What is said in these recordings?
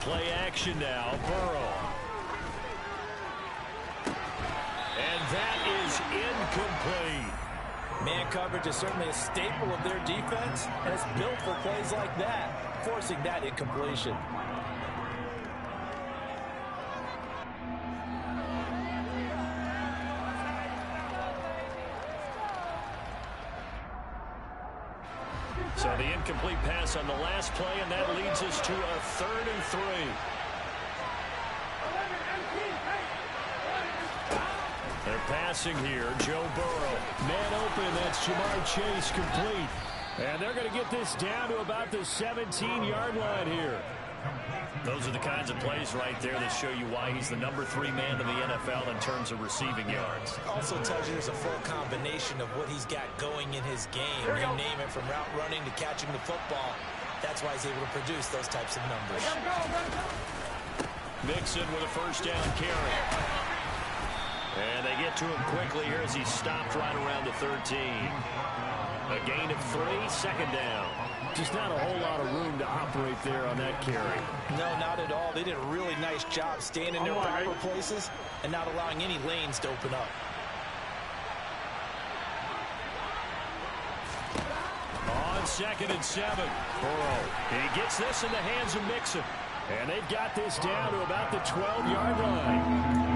Play action now, Burrow. And that is incomplete. Man coverage is certainly a staple of their defense, and it's built for plays like that, forcing that incompletion. So the incomplete pass on the last play, and that leads us to a 3rd and 3. They're passing here. Joe Burrow. Man open. That's Jamar Chase complete. And they're going to get this down to about the 17-yard line here. Those are the kinds of plays right there that show you why he's the number 3 man in the NFL in terms of receiving yards. Also tells you there's a full combination of what he's got going in his game. You name it, from route running to catching the football. That's why he's able to produce those types of numbers. Mixon with a first down carry. And they get to him quickly here as he stopped right around the 13. A gain of 3, 2nd down. Just not a whole lot of room to operate there on that carry. No, not at all. They did a really nice job staying in their proper places and not allowing any lanes to open up. On 2nd and 7, Burrow. He gets this in the hands of Mixon. And they've got this down to about the 12-yard line.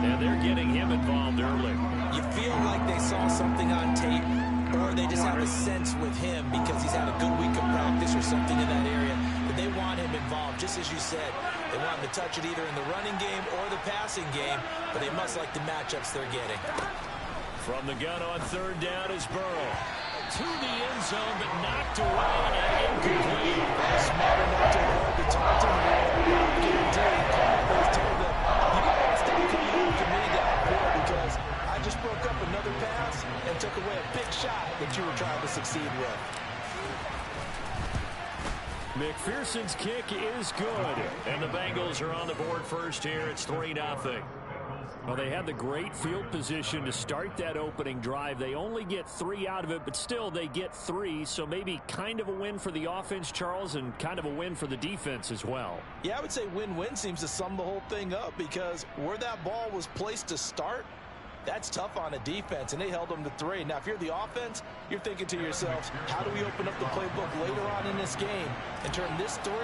And they're getting him involved early. You feel like they saw something on tape, or they just have a sense with him because he's had a good week of practice or something in that area. But they want him involved, just as you said. They want him to touch it either in the running game or the passing game, but they must like the matchups they're getting. From the gun on 3rd down is Burrow. To the end zone, but knocked away and incomplete. Smart enough to avoid the taunting. Guaranteed. Cardinals told them, you can't stop coming after me downfield because I just broke up another pass and took away a big shot that you were trying to succeed with. McPherson's kick is good. And the Bengals are on the board first here. It's 3-0. Well, they had the great field position to start that opening drive. They only get 3 out of it, but still they get 3. So maybe kind of a win for the offense, Charles, and kind of a win for the defense as well. Yeah, I would say win-win seems to sum the whole thing up because where that ball was placed to start, that's tough on a defense, and they held them to 3. Now, if you're the offense, you're thinking to yourselves, how do we open up the playbook later on in this game and turn this 3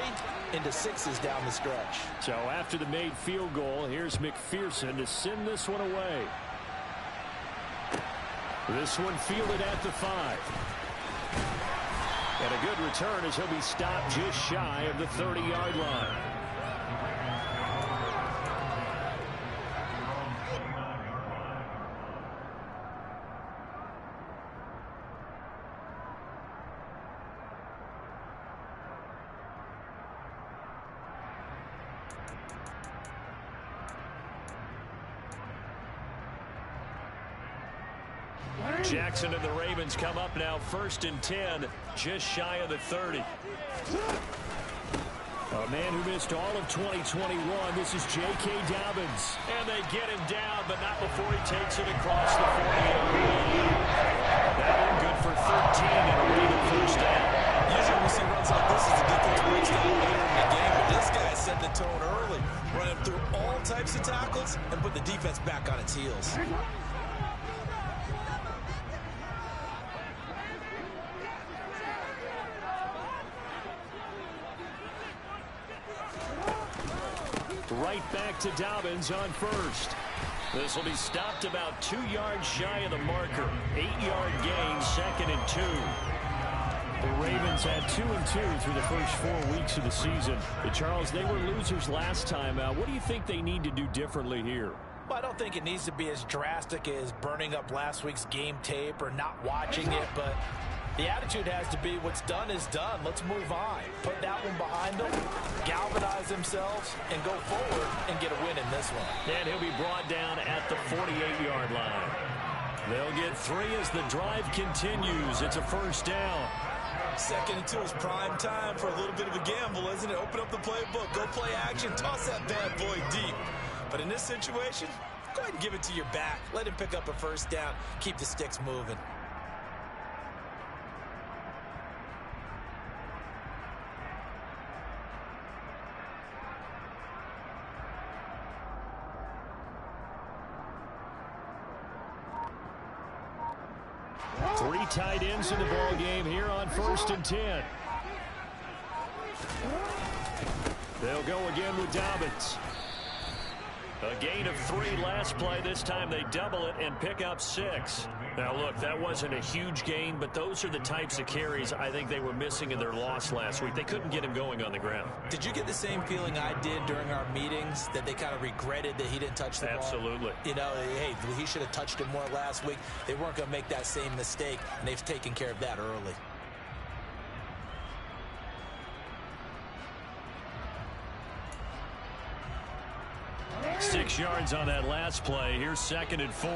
into 6s down the stretch? So after the made field goal, here's McPherson to send this one away. This one fielded at the 5. And a good return as he'll be stopped just shy of the 30-yard line. Jackson and the Ravens come up now 1st and 10, just shy of the 30. A man who missed all of 2021, this is J.K. Dobbins. And they get him down, but not before he takes it across the 40. That one good for 13 and a rated first down. Usually we see runs like this as the defense breaks down later in the game, but this guy set the tone early, running through all types of tackles and put the defense back on its heels. Right back to Dobbins on 1st. This will be stopped about 2 yards shy of the marker. 8-yard gain, 2nd and 2. The Ravens had 2 and 2 through the first 4 weeks of the season. But Charles, they were losers last time out. What do you think they need to do differently here? Well, I don't think it needs to be as drastic as burning up last week's game tape or not watching it, but the attitude has to be what's done is done. Let's move on. Put that one behind them, galvanize themselves, and go forward and get a win in this one. And he'll be brought down at the 48-yard line. They'll get 3 as the drive continues. It's a first down. 2nd and 2 is prime time for a little bit of a gamble, isn't it? Open up the playbook, go play action, toss that bad boy deep. But in this situation, go ahead and give it to your back. Let him pick up a first down. Keep the sticks moving. Three tight ends in the ball game here on 1st and 10. They'll go again with Dobbins. A gain of 3 last play. This time they double it and pick up 6. Now, look, that wasn't a huge gain, but those are the types of carries I think they were missing in their loss last week. They couldn't get him going on the ground. Did you get the same feeling I did during our meetings, that they kind of regretted that he didn't touch the ball? Absolutely. You know, hey, he should have touched it more last week. They weren't going to make that same mistake, and they've taken care of that early. Six yards on that last play. Here's 2nd and 4.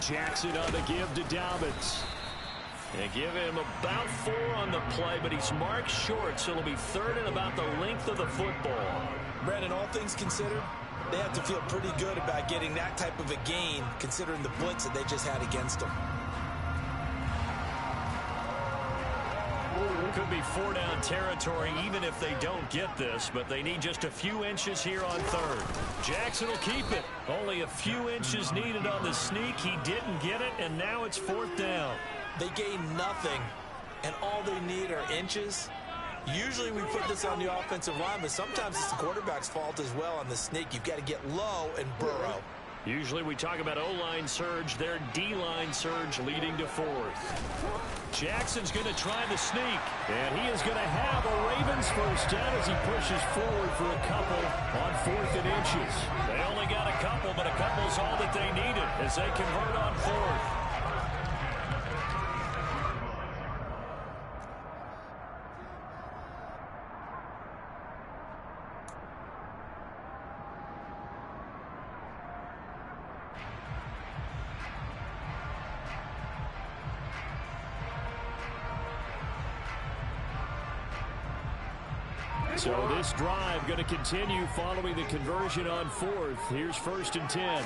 Jackson on the give to Dobbins. They give him about 4 on the play, but he's marked short, so it'll be 3rd and about the length of the football. Brandon, all things considered, they have to feel pretty good about getting that type of a gain, considering the blitz that they just had against them. Could be 4-down territory even if they don't get this, but they need just a few inches here on 3rd. Jackson will keep it. Only a few inches needed on the sneak. He didn't get it, and now it's 4th down. They gain nothing, and all they need are inches. Usually we put this on the offensive line, but sometimes it's the quarterback's fault as well on the sneak. You've got to get low and burrow. Usually we talk about O-line surge, their D-line surge leading to 4th. Jackson's going to try the sneak, and he is going to have a Ravens first down as he pushes forward for a couple on 4th and inches. They only got a couple, but a couple's all that they needed as they convert on 4th. So this drive going to continue following the conversion on 4th. Here's 1st and 10.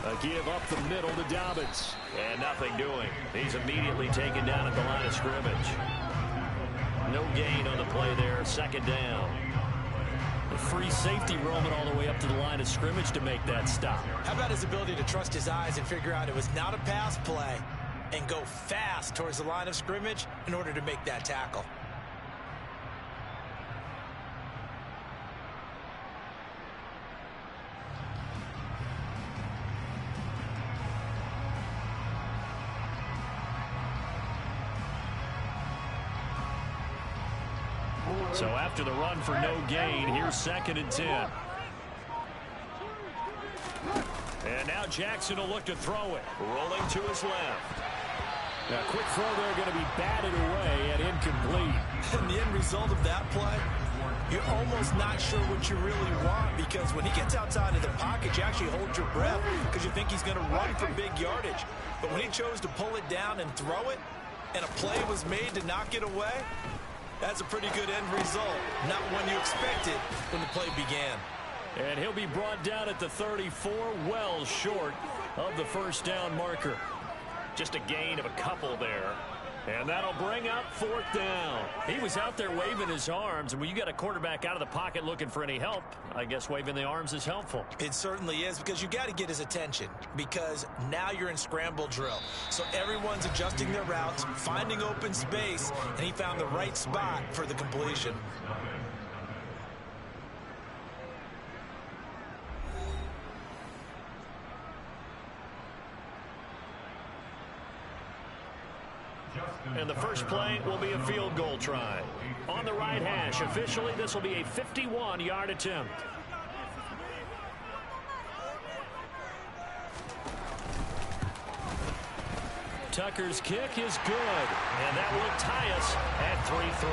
A give up the middle to Dobbins. And nothing doing. He's immediately taken down at the line of scrimmage. No gain on the play there. 2nd down. A free safety roaming all the way up to the line of scrimmage to make that stop. How about his ability to trust his eyes and figure out it was not a pass play and go fast towards the line of scrimmage in order to make that tackle? So after the run for no gain, here's 2nd and 10. And now Jackson will look to throw it. Rolling to his left. Now, quick throw there going to be batted away and incomplete. And the end result of that play, you're almost not sure what you really want, because when he gets outside of the pocket, you actually hold your breath because you think he's going to run for big yardage. But when he chose to pull it down and throw it, and a play was made to knock it away, that's a pretty good end result. Not one you expected when the play began. And he'll be brought down at the 34, well short of the 1st down marker. Just a gain of a couple there. And that'll bring up 4th down. He was out there waving his arms, and when you got a quarterback out of the pocket looking for any help, I guess waving the arms is helpful. It certainly is, because you got to get his attention, because now you're in scramble drill. So everyone's adjusting their routes, finding open space, and he found the right spot for the completion. And the first play will be a field goal try. On the right hash, officially, this will be a 51-yard attempt. Tucker's kick is good, and that will tie us at 3-3.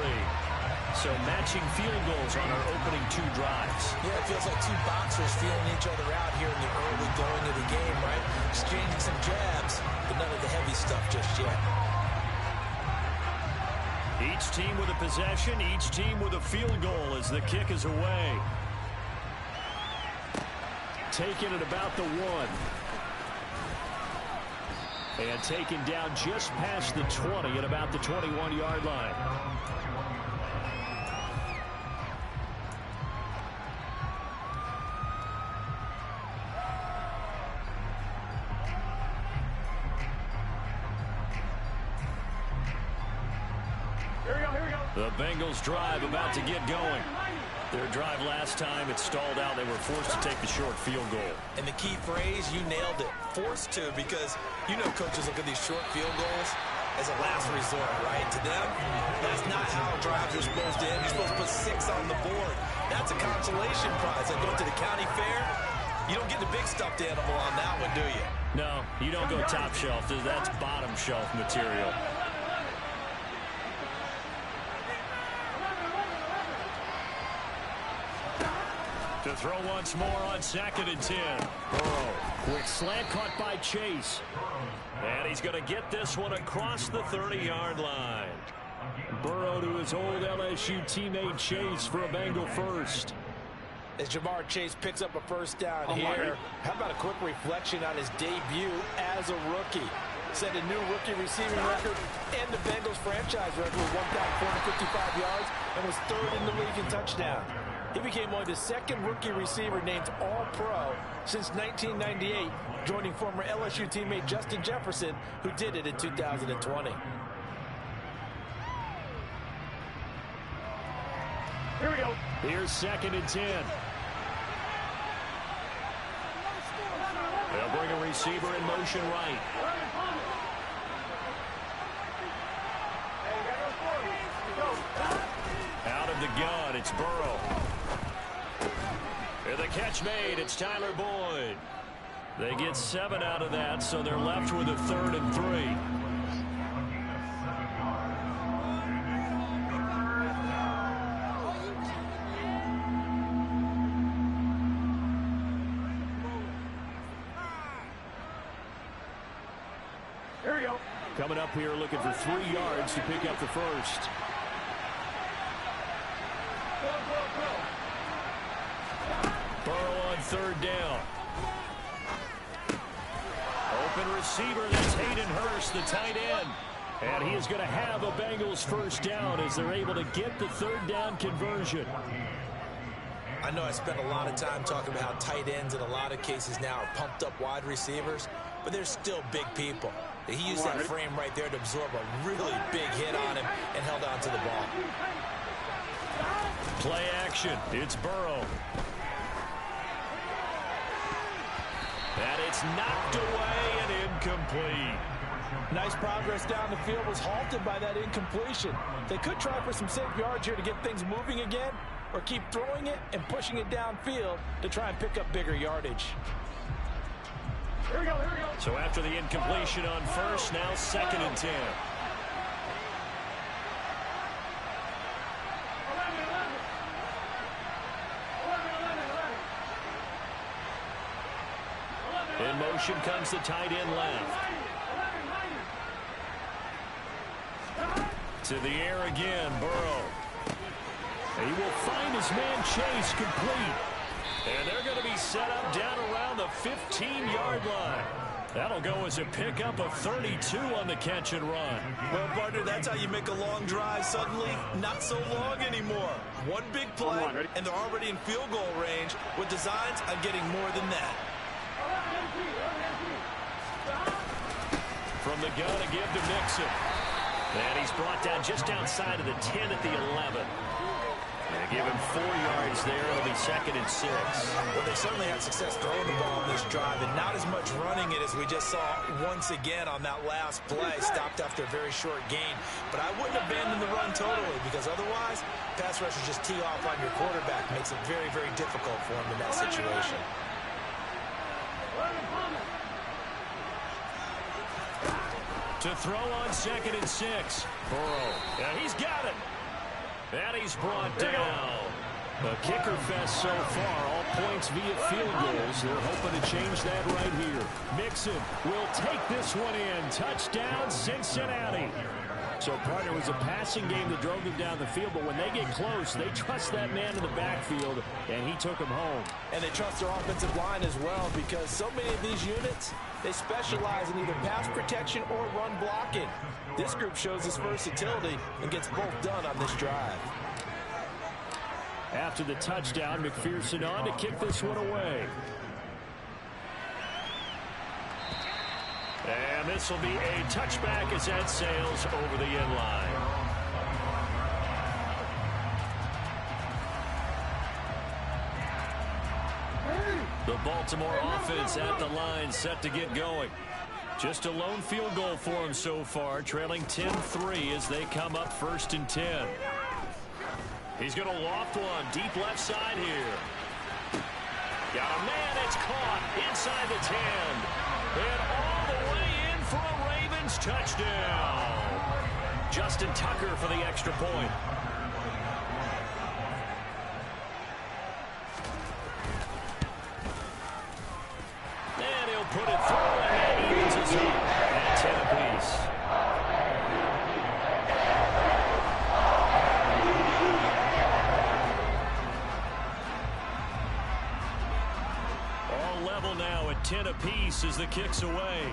So matching field goals on our opening 2 drives. Yeah, it feels like 2 boxers feeling each other out here in the early going of the game, right? Exchanging some jabs, but none of the heavy stuff just yet. Each team with a possession, each team with a field goal as the kick is away. Taken at about the 1. And taken down just past the 20 at about the 21-yard line. The Bengals drive about to get going. Their drive last time, it stalled out. They were forced to take the short field goal. And the key phrase, you nailed it, forced to, because you know coaches look at these short field goals as a last resort, right? To them, that's not how drives are supposed to end. You're supposed to put 6 on the board. That's a consolation prize. Like going to the county fair, you don't get the big stuffed animal on that one, do you? No, you don't go top shelf. That's bottom shelf material. To throw once more on 2nd and 10. Burrow, quick slant caught by Chase. And he's going to get this one across the 30-yard line. Burrow to his old LSU teammate Chase for a Bengal first. As Jamar Chase picks up a first down here, how about a quick reflection on his debut as a rookie? Set a new rookie receiving record and the Bengals franchise record with 1,455 yards and was 3rd in the league in touchdown. He became only the 2nd rookie receiver named All-Pro since 1998, joining former LSU teammate Justin Jefferson, who did it in 2020. Here we go. Here's 2nd and 10. They'll bring a receiver in motion right. Out of the gun, it's Burrow. And the catch made, it's Tyler Boyd. They get 7 out of that, so they're left with a 3rd and 3. Here we go. Coming up here looking for 3 yards to pick up the first. Burrow on 3rd down. Open receiver, that's Hayden Hurst, the tight end. And he is going to have a Bengals first down as they're able to get the 3rd down conversion. I know I spent a lot of time talking about how tight ends in a lot of cases now are pumped up wide receivers, but they're still big people. He used that frame right there to absorb a really big hit on him and held on to the ball. Play action. It's Burrow. And it's knocked away and incomplete. Nice progress down the field, was halted by that incompletion. They could try for some safe yards here to get things moving again, or keep throwing it and pushing it downfield to try and pick up bigger yardage. Here we go, here we go. So after the incompletion on first, now 2nd and 10. In motion comes the tight end left. To the air again, Burrow. He will find his man Chase complete. And they're going to be set up down around the 15-yard line. That'll go as a pickup of 32 on the catch and run. Well, partner, that's how you make a long drive suddenly not so long anymore. One big play, and they're already in field goal range with designs on getting more than that. From the gun, a give to Mixon. And he's brought down just outside of the 10 at the 11. And give him 4 yards there. It'll be 2nd and 6. Well, they certainly had success throwing the ball on this drive, and not as much running it as we just saw once again on that last play. Stopped after a very short gain. But I wouldn't abandon the run totally, because otherwise, pass rushers just tee off on your quarterback. Makes it very, very difficult for him in that situation. To throw on 2nd and 6. Burrow. Yeah, he's got it. And he's brought down. The kicker fest so far, all points via field goals. They're hoping to change that right here. Mixon will take this one in. Touchdown, Cincinnati. So, partner, it was a passing game that drove them down the field, but when they get close, they trust that man in the backfield, and he took them home. And they trust their offensive line as well, because so many of these units, they specialize in either pass protection or run blocking. This group shows its versatility and gets both done on this drive. After the touchdown, McPherson on to kick this one away. And this will be a touchback as that sails over the end line. The Baltimore offense at the line, set to get going. Just a lone field goal for them so far, trailing 10-3 as they come up 1st and 10. He's going to loft one deep left side here. Got a man, it's caught inside the 10. And all the way in for a Ravens touchdown. Justin Tucker for the extra point. And he'll put it through, and that evens us up at 10 apiece. All level now at 10 apiece as the kick's away.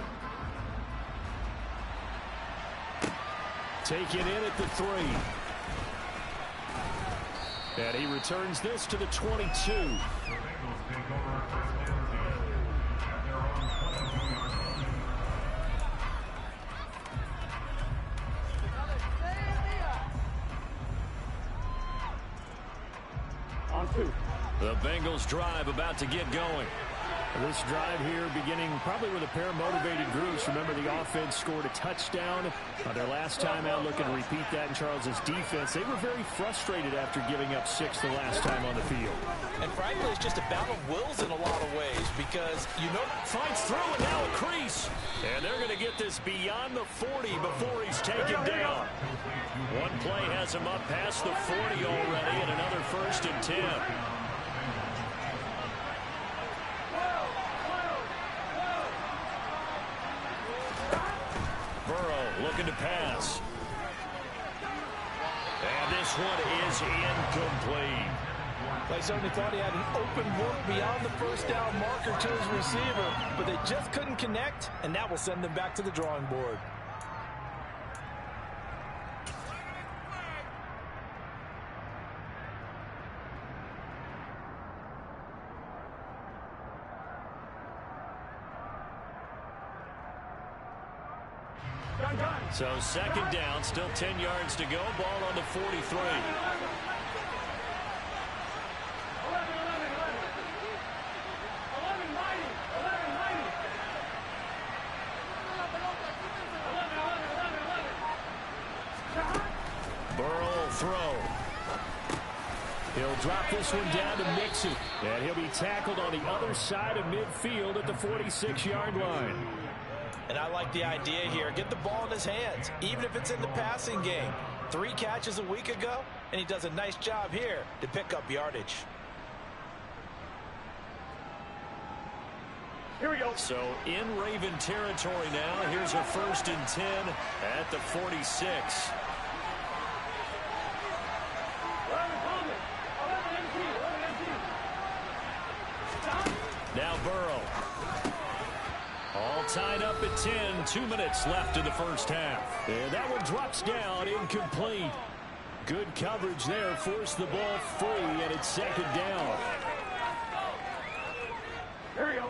Take it in at the 3. And he returns this to the 22. On 2. The Bengals drive about to get going. This drive here beginning probably with a pair of motivated groups. Remember, the offense scored a touchdown their last time out. Looking to repeat that in Charles's defense. They were very frustrated after giving up 6 the last time on the field. And frankly, it's just a battle of wills in a lot of ways because, you know, finds through and now a crease. And they're going to get this beyond the 40 before he's taken down. One play has him up past the 40 already and another 1st and 10. Looking to pass. And this one is incomplete. They certainly thought he had an open look beyond the 1st down marker to his receiver, but they just couldn't connect, and that will send them back to the drawing board. So 2nd down, still 10 yards to go. Ball on the 43. Burrow will throw. He'll drop this one down to Mixon. And he'll be tackled on the other side of midfield at the 46-yard line. And I like the idea here. Get the ball in his hands, even if it's in the passing game. 3 catches a week ago, and he does a nice job here to pick up yardage. Here we go. So in Raven territory now. Here's a 1st and 10 at the 46. Now Burrow. All tied up at 10. 2 minutes left in the 1st half. And that one drops down, incomplete. Good coverage there. Forced the ball free, and it's 2nd down. Here we go.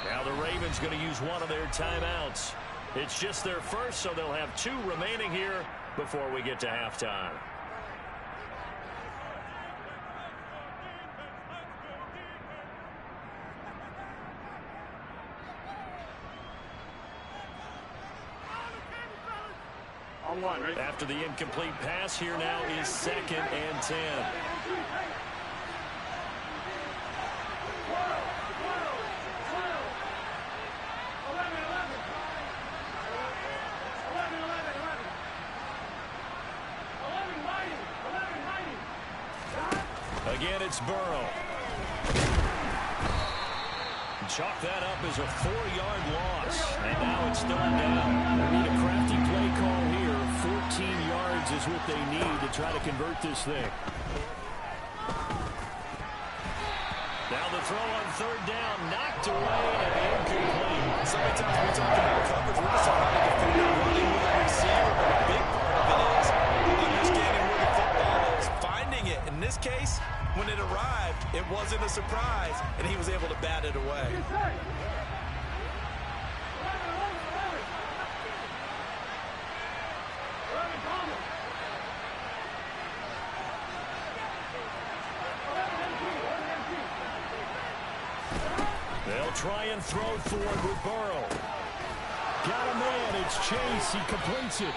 Now the Ravens going to use one of their timeouts. It's just their first, so they'll have 2 remaining here before we get to halftime. Right? After the incomplete pass, here now is 2nd and 10. Again, it's Burrow. Chalk that up as a 4-yard loss. And now it's 3rd down. They need a crafty play call here. 14 yards is what they need to try to convert this thing. Now the throw on 3rd down, knocked away and incomplete. So many times we talk about coverage, we're just talking about the defender running with a receiver, but a big part of it is understanding where the football is, finding it. In this case, when it arrived, it wasn't a surprise, and he was able to bat it away. try and throw for it with Burrow. Got a man. It's Chase. He completes it.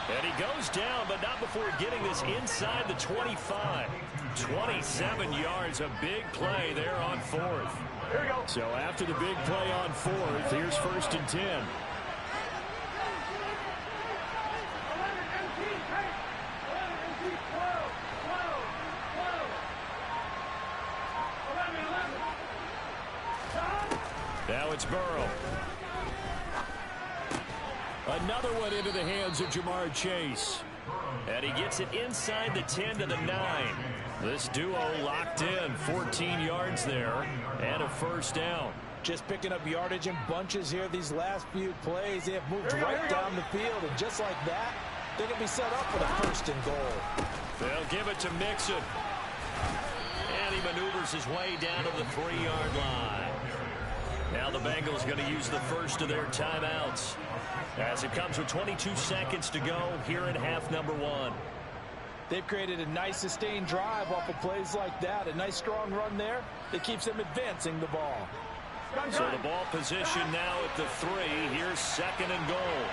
And he goes down, but not before getting this inside the 25. 27 yards, a big play there on fourth. Here we go. So after the big play on fourth, here's 1st and 10. Now it's Burrow. Another one into the hands of Jamar Chase. And he gets it inside the 10 to the 9. This duo locked in. 14 yards there and a first down. Just picking up yardage in bunches here these last few plays. They have moved right down the field, and just like that, they're going to be set up for the 1st and goal. They'll give it to Mixon. And he maneuvers his way down to the 3-yard line. Now the Bengals going to use the first of their timeouts, as it comes with 22 seconds to go here in half number 1. They've created a nice sustained drive off of plays like that. A nice strong run there that keeps them advancing the ball. So the ball position now at the 3. Here's 2nd and goal.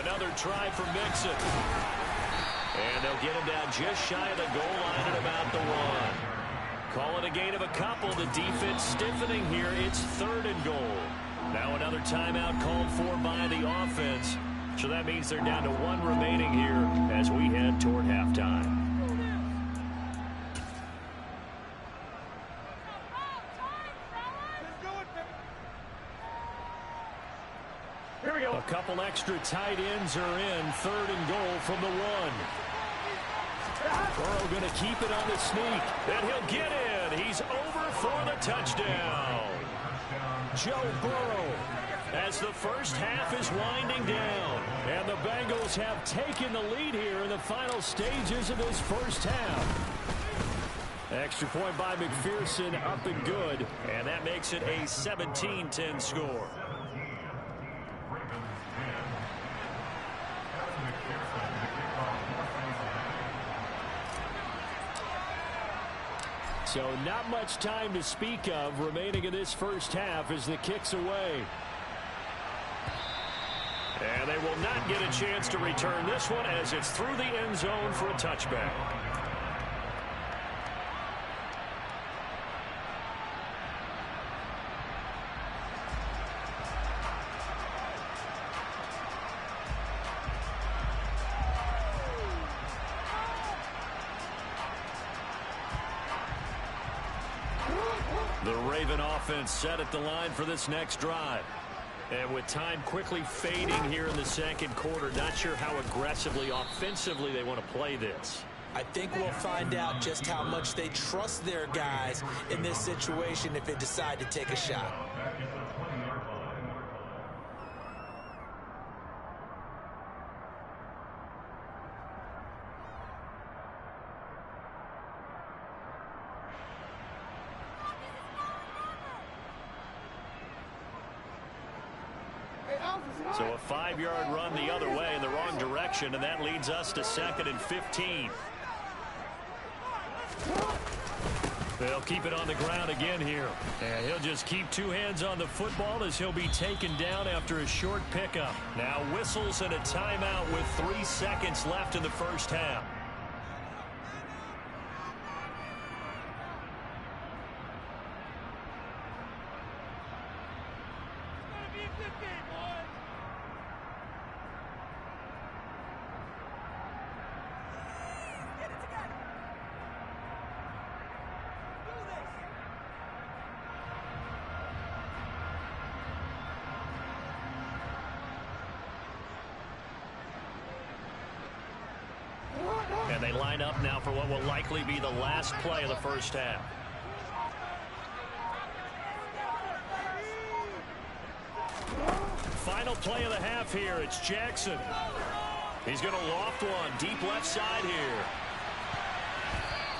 Another try for Mixon. And they'll get him down just shy of the goal line at about the 1. Call it a gain of a couple. The defense stiffening here. It's 3rd and goal. Now another timeout called for by the offense. So that means they're down to 1 remaining here as we head toward halftime. Here we go. A couple extra tight ends are in. 3rd and goal from the 1. Burrow going to keep it on the sneak. And he'll get in. He's over for the touchdown. Joe Burrow, as the first half is winding down. And the Bengals have taken the lead here in the final stages of this first half. Extra point by McPherson, up and good. And that makes it a 17-10 score. So not much time to speak of remaining in this first half as the kick's away. And they will not get a chance to return this one as it's through the end zone for a touchback. The Raven offense set at the line for this next drive. And with time quickly fading here in the 2nd quarter, not sure how aggressively, offensively they want to play this. I think we'll find out just how much they trust their guys in this situation if they decide to take a shot. So a 5-yard run the other way in the wrong direction, and that leads us to 2nd and 15. They'll keep it on the ground again here. And he'll just keep 2 hands on the football as he'll be taken down after a short pickup. Now whistles and a timeout with 3 seconds left in the first half. And they line up now for what will likely be the last play of the first half. Final play of the half here. It's Jackson. He's going to loft one deep left side here.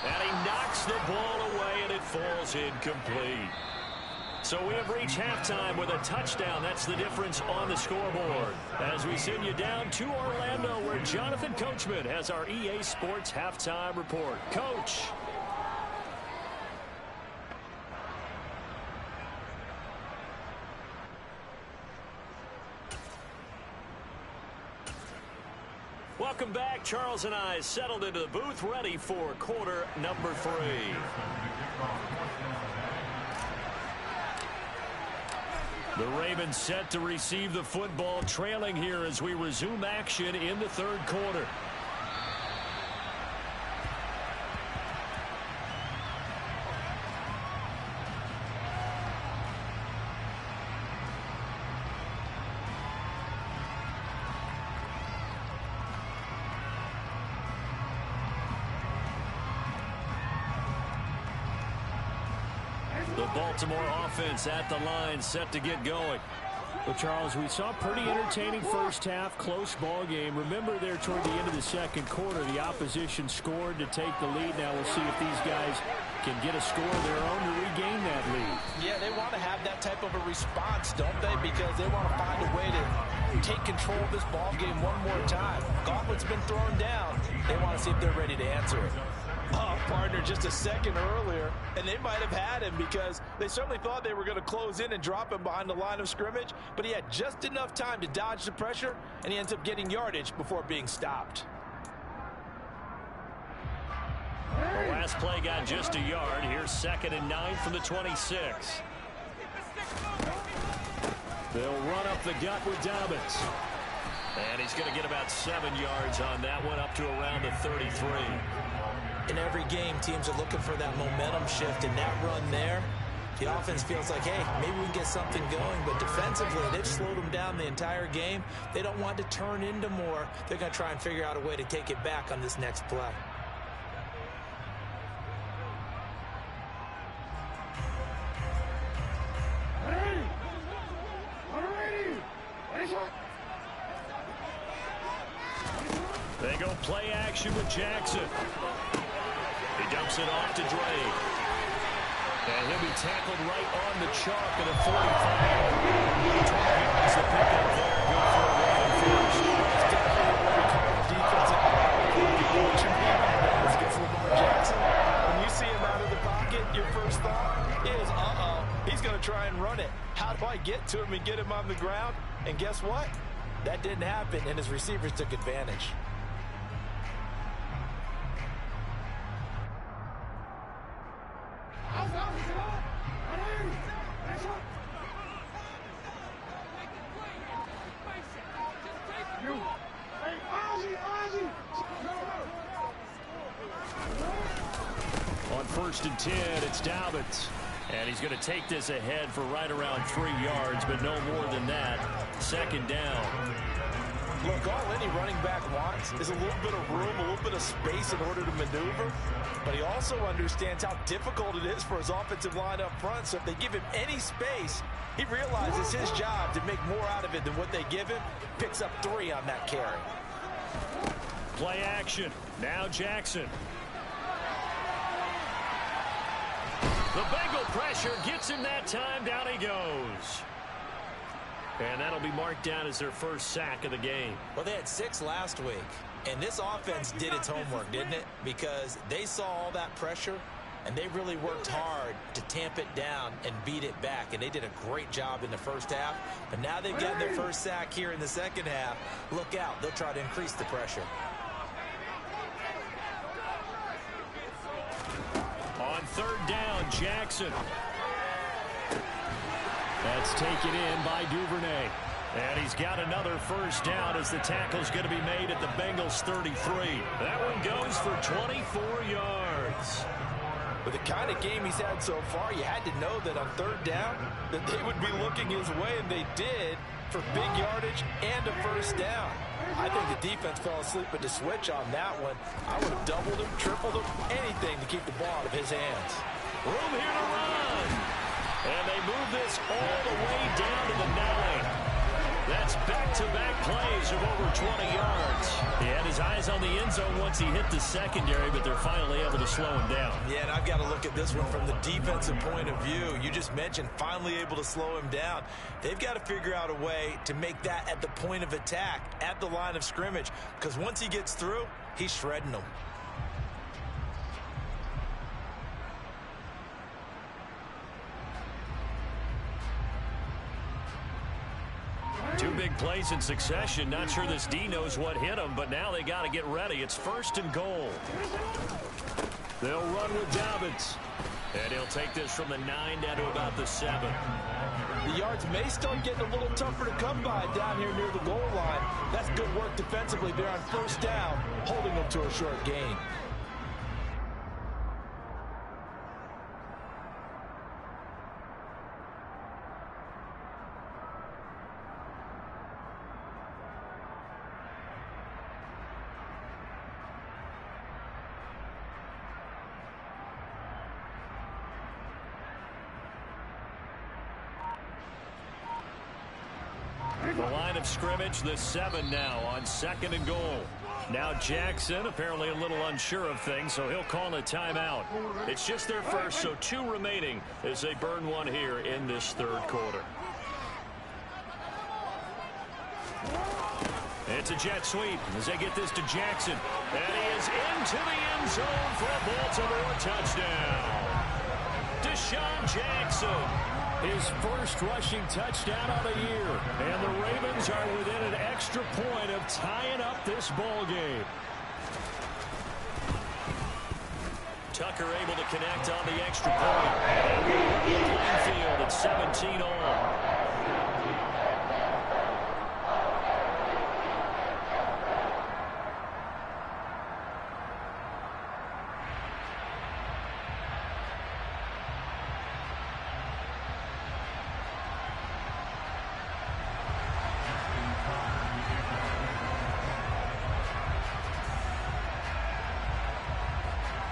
And he knocks the ball away, and it falls incomplete. So we have reached halftime with a touchdown. That's the difference on the scoreboard. As we send you down to Orlando, where Jonathan Coachman has our EA Sports halftime report. Coach. Welcome back. Charles and I settled into the booth, ready for quarter number 3. The Ravens set to receive the football, trailing here as we resume action in the third quarter. The Baltimore offense at the line, set to get going. Well, Charles, we saw a pretty entertaining first half, close ball game. Remember there toward the end of the second quarter, the opposition scored to take the lead. Now we'll see if these guys can get a score of their own to regain that lead. Yeah, they want to have that type of a response, don't they? Because they want to find a way to take control of this ball game one more time. Gauntlet's been thrown down. They want to see if they're ready to answer it. Oh, partner, just a second earlier, and they might have had him because they certainly thought they were going to close in and drop him behind the line of scrimmage, but he had just enough time to dodge the pressure, and he ends up getting yardage before being stopped. The last play got just a yard. Here's 2nd and 9 from the 26. They'll run up the gut with Dobbins. And he's going to get about 7 yards on that one, up to around the 33. In every game, teams are looking for that momentum shift, and that run there, the offense feels like, hey, maybe we can get something going. But defensively, they've slowed them down the entire game. They don't want to turn into more. They're going to try and figure out a way to take it back on this next play. They go play action with Jackson. He dumps it off to Drake. And he'll be tackled right on the chalk at a 45. 20 yards to pick up there. Good for a Raven first. It's definitely what we call a defensive what you mean by that is against Lamar Jackson. When you see him out of the pocket, your first thought is, he's going to try and run it. How do I get to him and get him on the ground? And guess what? That didn't happen, and his receivers took advantage. On 1st and 10, it's Dobbins. And he's going to take this ahead for right around 3 yards, but no more than that. 2nd down. Look, all any running back wants is a little bit of room, a little bit of space in order to maneuver. But he also understands how difficult it is for his offensive line up front. So if they give him any space, he realizes his job to make more out of it than what they give him. Picks up 3 on that carry. Play action. Now Jackson. The Bengal pressure gets him that time. Down he goes. And that'll be marked down as their first sack of the game. Well, they had 6 last week. And this offense did its homework, didn't it? Because they saw all that pressure, and they really worked hard to tamp it down and beat it back. And they did a great job in the first half. But now they've gotten their first sack here in the second half. Look out. They'll try to increase the pressure. On 3rd down, Jackson. That's taken in by Duvernay. And he's got another first down as the tackle's going to be made at the Bengals 33. That one goes for 24 yards. With the kind of game he's had so far, you had to know that on 3rd down that they would be looking his way, and they did, for big yardage and a first down. I think the defense fell asleep at the switch on that one. I would have doubled him, tripled him, anything to keep the ball out of his hands. Room here to run. And they move this all the way down to the 9. That's back-to-back plays of over 20 yards. He had his eyes on the end zone once he hit the secondary, but they're finally able to slow him down. Yeah, and I've got to look at this one from the defensive point of view. You just mentioned finally able to slow him down. They've got to figure out a way to make that at the point of attack, at the line of scrimmage, because once he gets through, he's shredding them. Two big plays in succession. Not sure this D knows what hit him, but now they got to get ready. It's 1st and goal. They'll run with Dobbins. And he'll take this from the 9 down to about the 7. The yards may start getting a little tougher to come by down here near the goal line. That's good work defensively there on 1st down, holding them to a short gain. The line of scrimmage, the 7 now on 2nd and goal. Now Jackson apparently a little unsure of things, so he'll call a timeout. It's just their first, so 2 remaining as they burn one here in this 3rd quarter. It's a jet sweep as they get this to Jackson. And he is into the end zone for a Baltimore touchdown. Deshaun Jackson. His first rushing touchdown of the year. And the Ravens are within an extra point of tying up this ball game. Tucker able to connect on the extra point. And we run the playing field at 17 all.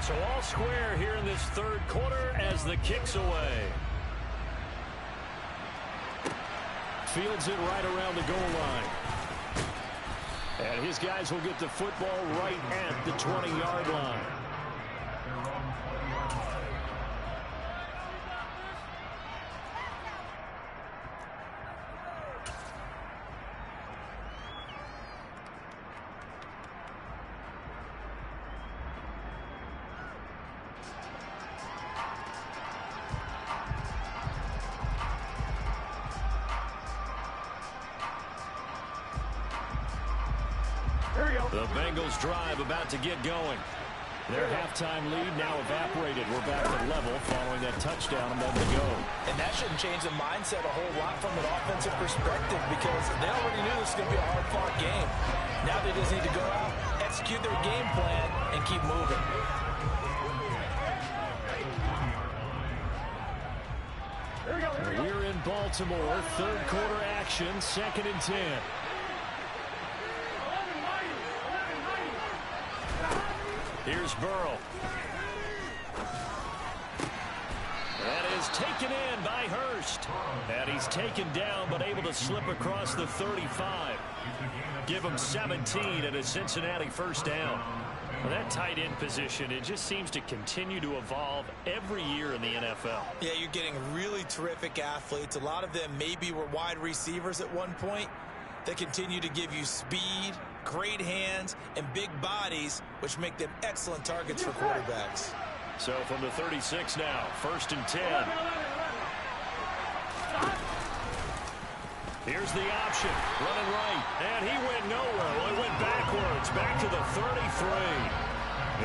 So all square here in this 3rd quarter as the kick's away. Fields it right around the goal line. And his guys will get the football right at the 20-yard line. The Bengals drive about to get going. Their halftime lead now evaporated. We're back to level following that touchdown a moment ago. And that shouldn't change the mindset a whole lot from an offensive perspective because they already knew this was going to be a hard-fought game. Now they just need to go out, execute their game plan, and keep moving. We're in Baltimore. 3rd quarter action, 2nd and 10. Here's Burrow. That is taken in by Hurst. And he's taken down but able to slip across the 35. Give him 17 and a Cincinnati 1st down. Well, that tight end position, it just seems to continue to evolve every year in the NFL. Yeah, you're getting really terrific athletes. A lot of them maybe were wide receivers at one point. They continue to give you speed, great hands, and big bodies, which make them excellent targets for quarterbacks. So from the 36 now, 1st and 10. Here's the option, running right, and he went nowhere. Well, he went backwards, back to the 33.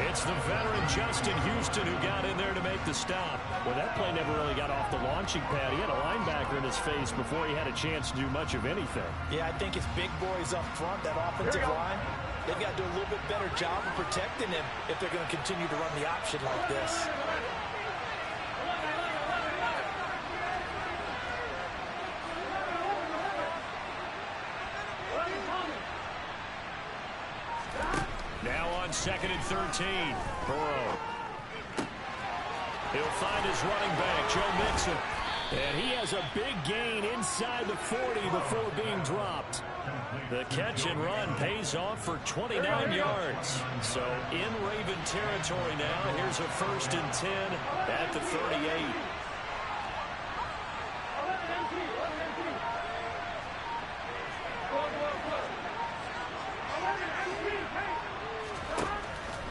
It's the veteran Justin Houston who got in there to make the stop. Well, that play never really got off the launching pad. He had a linebacker in his face before he had a chance to do much of anything. Yeah, I think it's big boys up front, that offensive line. They've got to do a little bit better job of protecting him if they're going to continue to run the option like this. Now on 2nd and 13. Burrow. He'll find his running back, Joe Mixon. And he has a big gain inside the 40 before being dropped. The catch and run pays off for 29 yards. So in Raven territory now. Here's a 1st and 10 at the 38.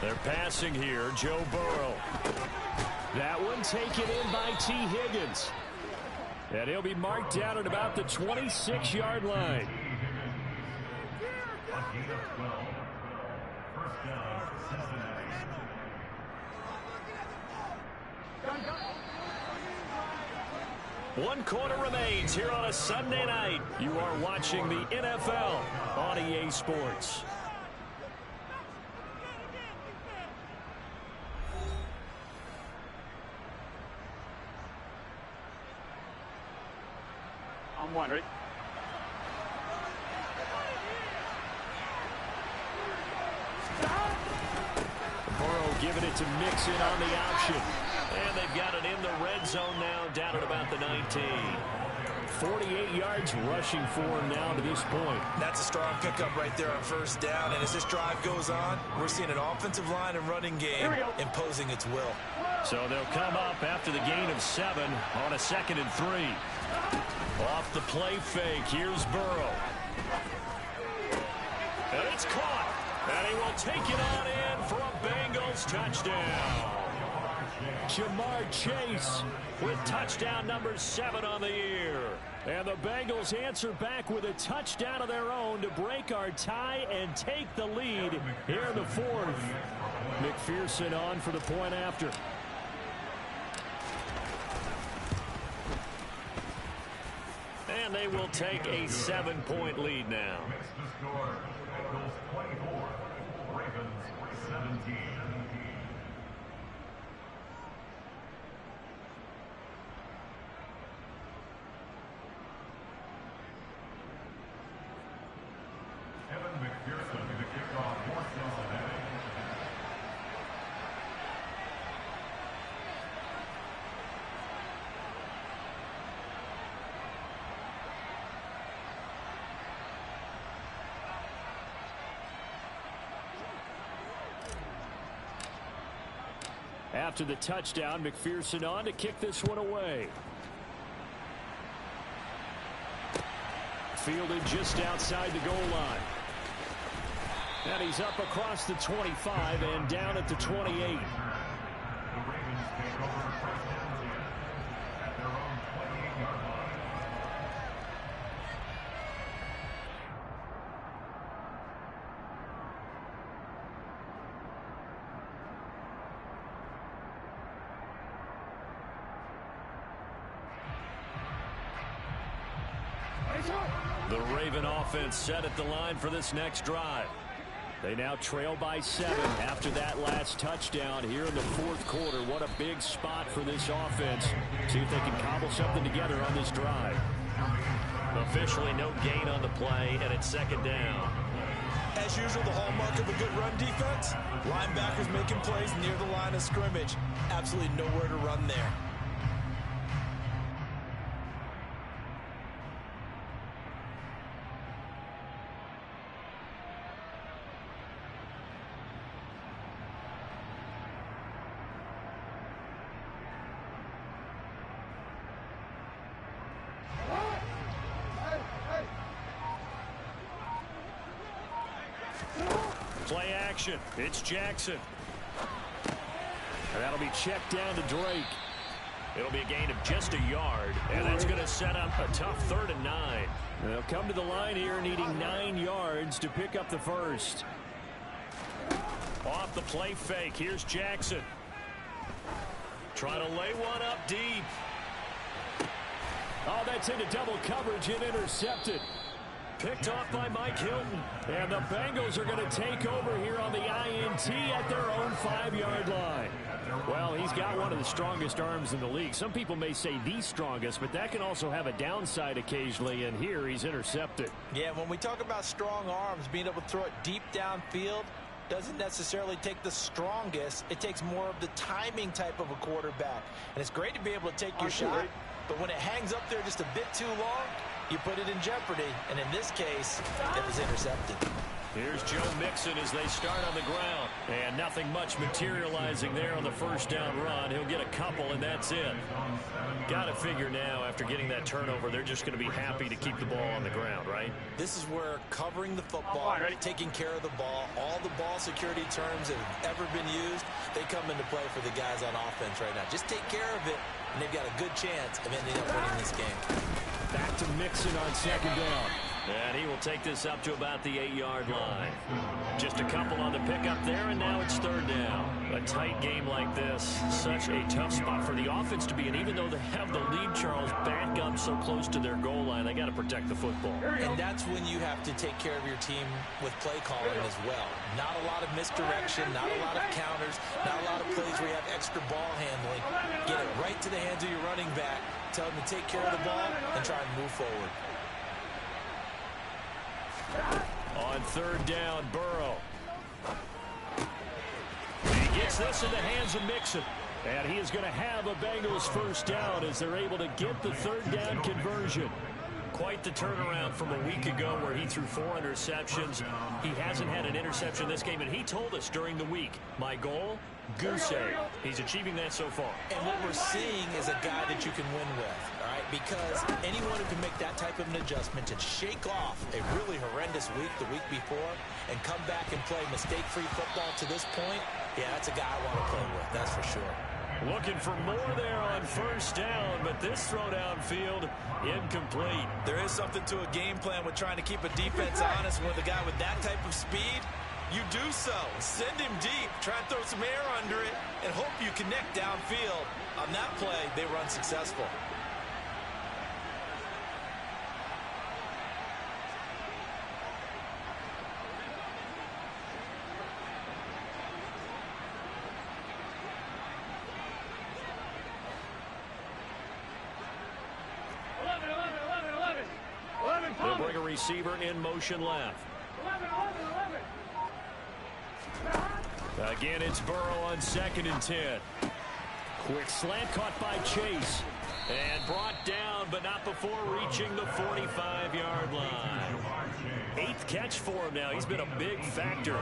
They're passing here, Joe Burrow. That one taken in by T. Higgins. And he'll be marked down at about the 26-yard line. One quarter remains here on a Sunday night. You are watching the NFL on EA Sports. I'm wondering. Burrow giving it to Mixon on the option. And they've got it in the red zone now, down at about the 19. 48 yards rushing for him now to this point. That's a strong pickup right there on first down. And as this drive goes on, we're seeing an offensive line and running game imposing its will. So they'll come up after the gain of 7 on a 2nd and 3. Off the play fake, here's Burrow. And it's caught. And he will take it on in for a Bengals touchdown. Jamar Chase with touchdown number 7 on the year. And the Bengals answer back with a touchdown of their own to break our tie and take the lead here in the 4th. McPherson on for the point after. And they will take a 7-point lead now. After the touchdown, McPherson on to kick this one away. Fielded just outside the goal line. And he's up across the 25 and down at the 28. The Raven offense set at the line for this next drive. They now trail by 7 after that last touchdown here in the 4th quarter. What a big spot for this offense. See if they can cobble something together on this drive. Officially no gain on the play, and it's 2nd down. As usual, the hallmark of a good run defense, linebackers making plays near the line of scrimmage. Absolutely nowhere to run there. Play action. It's Jackson. And that'll be checked down to Drake. It'll be a gain of just a yard, and that's going to set up a tough 3rd and 9. They'll come to the line here needing 9 yards to pick up the first. Off the play fake. Here's Jackson. Trying to lay one up deep. Oh, that's into double coverage and intercepted. Picked off by Mike Hilton. And the Bengals are going to take over here on the INT at their own 5-yard line. Well, he's got one of the strongest arms in the league. Some people may say the strongest, but that can also have a downside occasionally, and here he's intercepted. Yeah, when we talk about strong arms, being able to throw it deep downfield doesn't necessarily take the strongest. It takes more of the timing type of a quarterback. And it's great to be able to take your shot, but when it hangs up there just a bit too long, you put it in jeopardy, and in this case, it was intercepted. Here's Joe Mixon as they start on the ground. And nothing much materializing there on the first down run. He'll get a couple, and that's it. Got to figure now, after getting that turnover, they're just going to be happy to keep the ball on the ground, right? This is where covering the football, taking care of the ball, all the ball security terms that have ever been used, they come into play for the guys on offense right now. Just take care of it, and they've got a good chance of ending up winning this game. Back to Mixon on 2nd down. And he will take this up to about the 8-yard line. Just a couple on the pickup there, and now it's third down. A tight game like this, such a tough spot for the offense to be in. Even though they have the lead, Charles, back up so close to their goal line, they got to protect the football. And that's when you have to take care of your team with play calling as well. Not a lot of misdirection, not a lot of counters, not a lot of plays where you have extra ball handling. Get it right to the hands of your running back, tell him to take care of the ball, and try and move forward. On third down, Burrow. He gets this in the hands of Mixon. And he is going to have a Bengals first down as they're able to get the third down conversion. Quite the turnaround from a week ago where he threw 4 interceptions. He hasn't had an interception this game, and he told us during the week, my goal, goose egg. He's achieving that so far. And what we're seeing is a guy that you can win with, all right? Because anyone who can make that type of an adjustment and shake off a really horrendous week the week before and come back and play mistake-free football to this point, yeah, that's a guy I want to play with, that's for sure. Looking for more there on first down, but this throw downfield incomplete. There is something to a game plan with trying to keep a defense honest with a guy with that type of speed. You do so. Send him deep. Try and throw some air under it and hope you connect downfield. On that play, they were unsuccessful. They'll bring a receiver in motion left. Again, it's Burrow on 2nd and 10. Quick slant caught by Chase. And brought down, but not before reaching the 45-yard line. 8th catch for him now. He's been a big factor.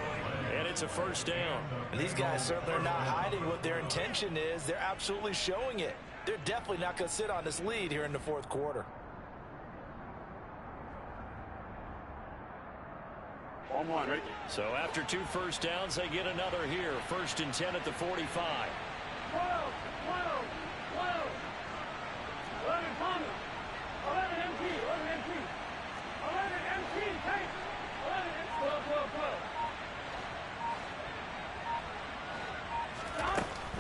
And it's a first down. And these guys certainly are not hiding what their intention is. They're absolutely showing it. They're definitely not going to sit on this lead here in the 4th quarter. Right? So after 2 first downs, they get another here. 1st and 10 at the 45.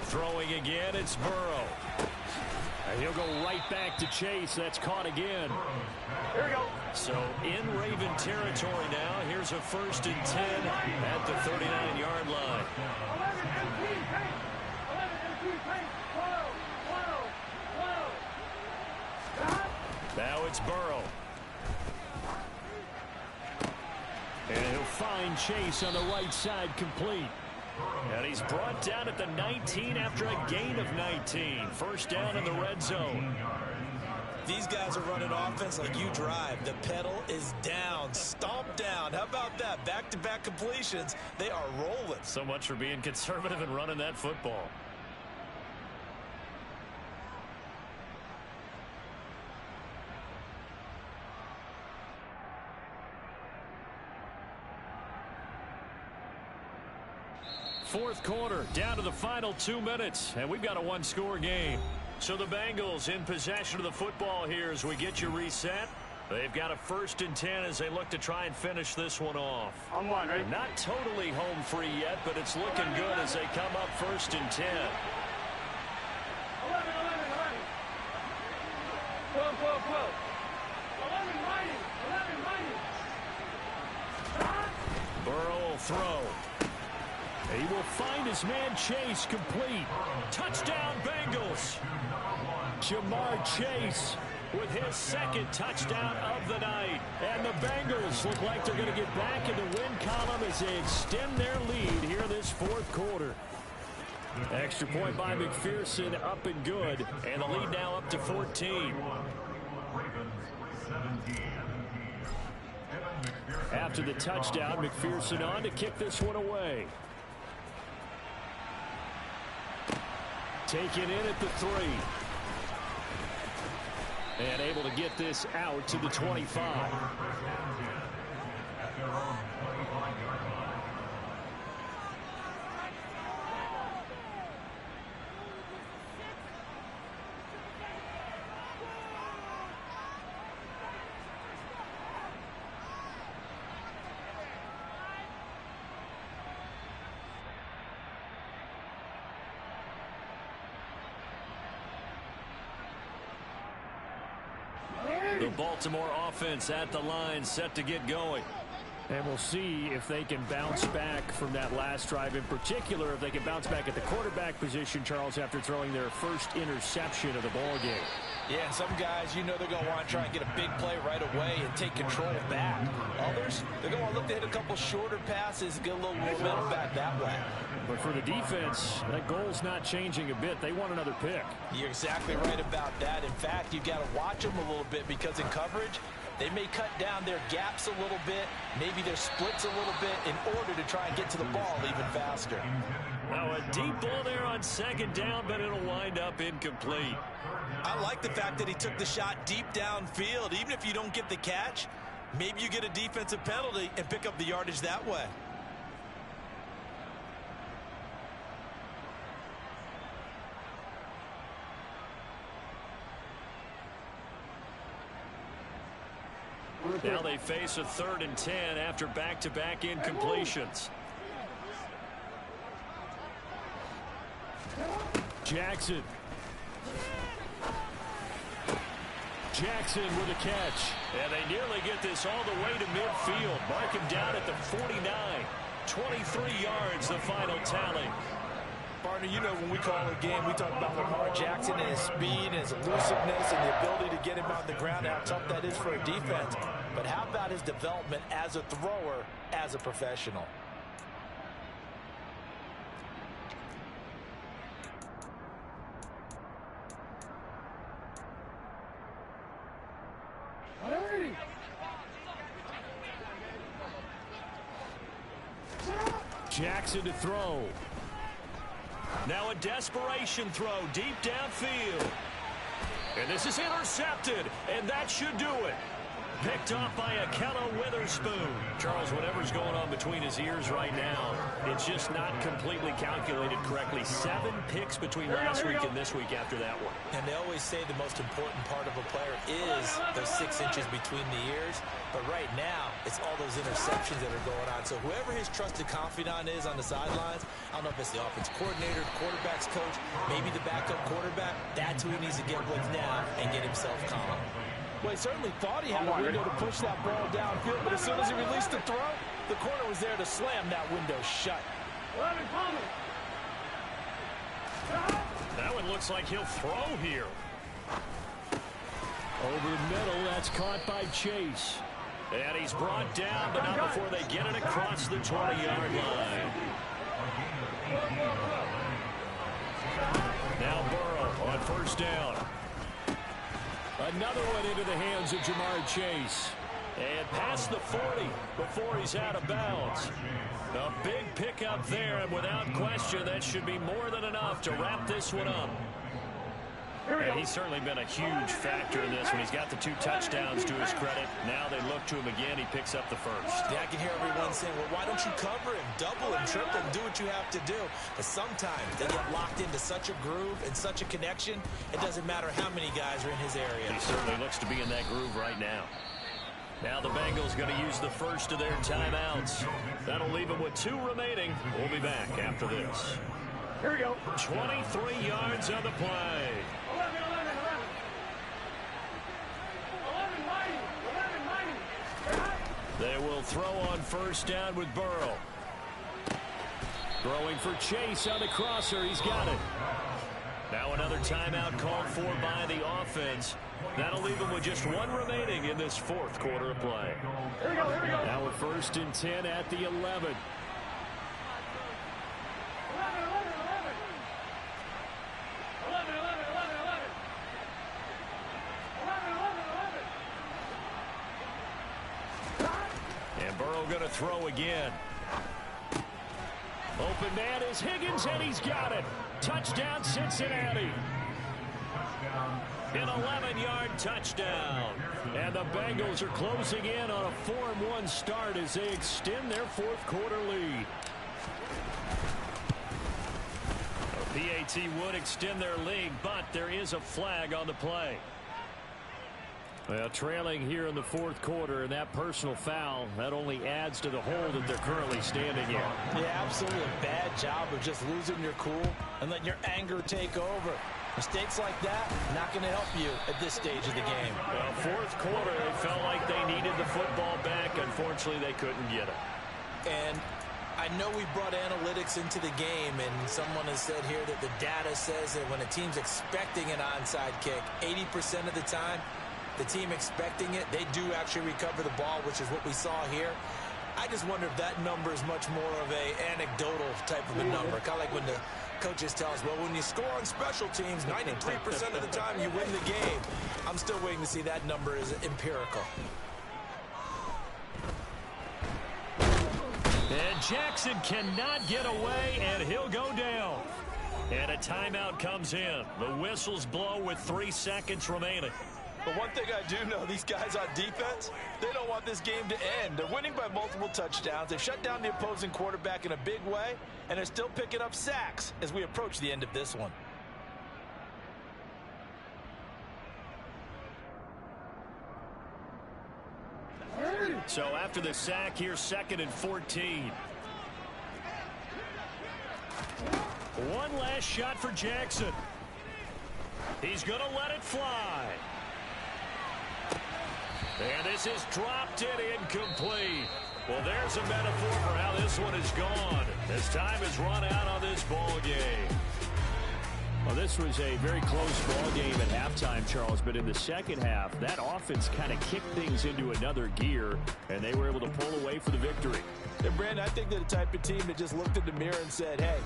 Throwing again, it's Burrow. And he'll go right back to Chase. That's caught again. Here we go. So in Raven territory now. Here's a 1st and 10 at the 39-yard line. Now it's Burrow. And he'll find Chase on the right side complete. And he's brought down at the 19 after a gain of 19. First down in the red zone. These guys are running offense like you drive. The pedal is down, stomp down. How about that? Back-to-back completions. They are rolling. So much for being conservative and running that football. Fourth quarter, down to the final 2 minutes, and we've got a one-score game. So the Bengals in possession of the football here as we get you reset. They've got a 1st and 10 as they look to try and finish this one off. On one, right? Not totally home free yet, but it's looking good as they come up 1st and 10. 11. 12. 11 mighty. Burrow will throw. He will find his man Chase complete. Touchdown Bengals. Jamar Chase with his 2nd touchdown of the night. And the Bengals look like they're going to get back in the win column as they extend their lead here this 4th quarter. Extra point by McPherson, up and good. And the lead now up to 14. After the touchdown, McPherson on to kick this one away. Taken in at the 3. And able to get this out to the 25. The Baltimore offense at the line, set to get going. And we'll see if they can bounce back from that last drive. In particular, if they can bounce back at the quarterback position, Charles, after throwing their first interception of the ball game. Yeah, some guys, you know they're going to want to try and get a big play right away and take control back. Others, they're going to want to look to hit a couple shorter passes, get a little momentum back that way. But for the defense, that goal's not changing a bit. They want another pick. You're exactly right about that. In fact, you've got to watch them a little bit because in coverage, they may cut down their gaps a little bit, maybe their splits a little bit in order to try and get to the ball even faster. Now a deep ball there on second down, but it'll wind up incomplete. I like the fact that he took the shot deep downfield. Even if you don't get the catch, maybe you get a defensive penalty and pick up the yardage that way. Now they face a 3rd and 10 after back-to-back incompletions. Jackson with a catch. And they nearly get this all the way to midfield. Mark him down at the 49. 23 yards, the final tally. Partner, you know when we call a game, we talk about Lamar Jackson and his speed and his elusiveness and the ability to get him on the ground, how tough that is for a defense. But how about his development as a thrower, as a professional? Jackson to throw. Now a desperation throw deep downfield. And this is intercepted, and that should do it. Picked off by Akello Witherspoon. Charles, whatever's going on between his ears right now, it's just not completely calculated correctly. 7 picks between last week and this week after that one. And they always say the most important part of a player is those 6 inches between the ears. But right now, it's all those interceptions that are going on. So whoever his trusted confidant is on the sidelines, I don't know if it's the offense coordinator, quarterback's coach, maybe the backup quarterback, that's who he needs to get with now and get himself calm. Well, he certainly thought he had a window to push that ball downfield, but as soon as he released the throw, the corner was there to slam that window shut. That one looks like he'll throw here. Over the middle, that's caught by Chase. And he's brought down, but not before they get it across the 20-yard line. Now Burrow on first down. Another one into the hands of Jamar Chase. And past the 40 before he's out of bounds. A big pickup there, and without question, that should be more than enough to wrap this one up. And he's certainly been a huge factor in this when he's got the 2 touchdowns to his credit. Now they look to him again. He picks up the first. Yeah, I can hear everyone saying, well, why don't you cover him, double him, triple him, do what you have to do. But sometimes they get locked into such a groove and such a connection, it doesn't matter how many guys are in his area. He certainly looks to be in that groove right now. Now the Bengals going to use the first of their timeouts. That'll leave them with 2 remaining. We'll be back after this. Here we go. 23 yards on the play. They will throw on first down with Burrow. Throwing for Chase on the crosser. He's got it. Now another timeout called for by the offense. That'll leave them with just 1 remaining in this 4th quarter of play. Here we go. Now a 1st and 10 at the 11. And Burrow going to throw again. Open man is Higgins, and he's got it. Touchdown, Cincinnati. An 11-yard touchdown. And the Bengals are closing in on a 4-1 start as they extend their 4th quarter lead. PAT would extend their lead, but there is a flag on the play. Well, trailing here in the 4th quarter, and that personal foul, that only adds to the hole that they're currently standing in. Yeah, absolutely a bad job of just losing your cool and letting your anger take over. Mistakes like that, not going to help you at this stage of the game. Well, fourth quarter, they felt like they needed the football back. Unfortunately, they couldn't get it. And I know we brought analytics into the game, and someone has said here that the data says that when a team's expecting an onside kick, 80% of the time, the team expecting it, they do actually recover the ball, which is what we saw here. I just wonder if that number is much more of a anecdotal type of a number. Kind of like when the coaches tell us, well, when you score on special teams, 93% of the time you win the game. I'm still waiting to see that number is empirical. And Jackson cannot get away, and he'll go down. And a timeout comes in. The whistles blow with 3 seconds remaining. But one thing I do know, these guys on defense, they don't want this game to end. They're winning by multiple touchdowns. They've shut down the opposing quarterback in a big way, and they're still picking up sacks as we approach the end of this one. So after the sack, here's 2nd and 14. One last shot for Jackson. He's going to let it fly. And this is dropped in incomplete. Well, there's a metaphor for how this one is gone. As time has run out on this ball game. Well, this was a very close ball game at halftime, Charles, but in the second half, that offense kind of kicked things into another gear, and they were able to pull away for the victory. And, Brandon, I think they're the type of team that just looked in the mirror and said, hey,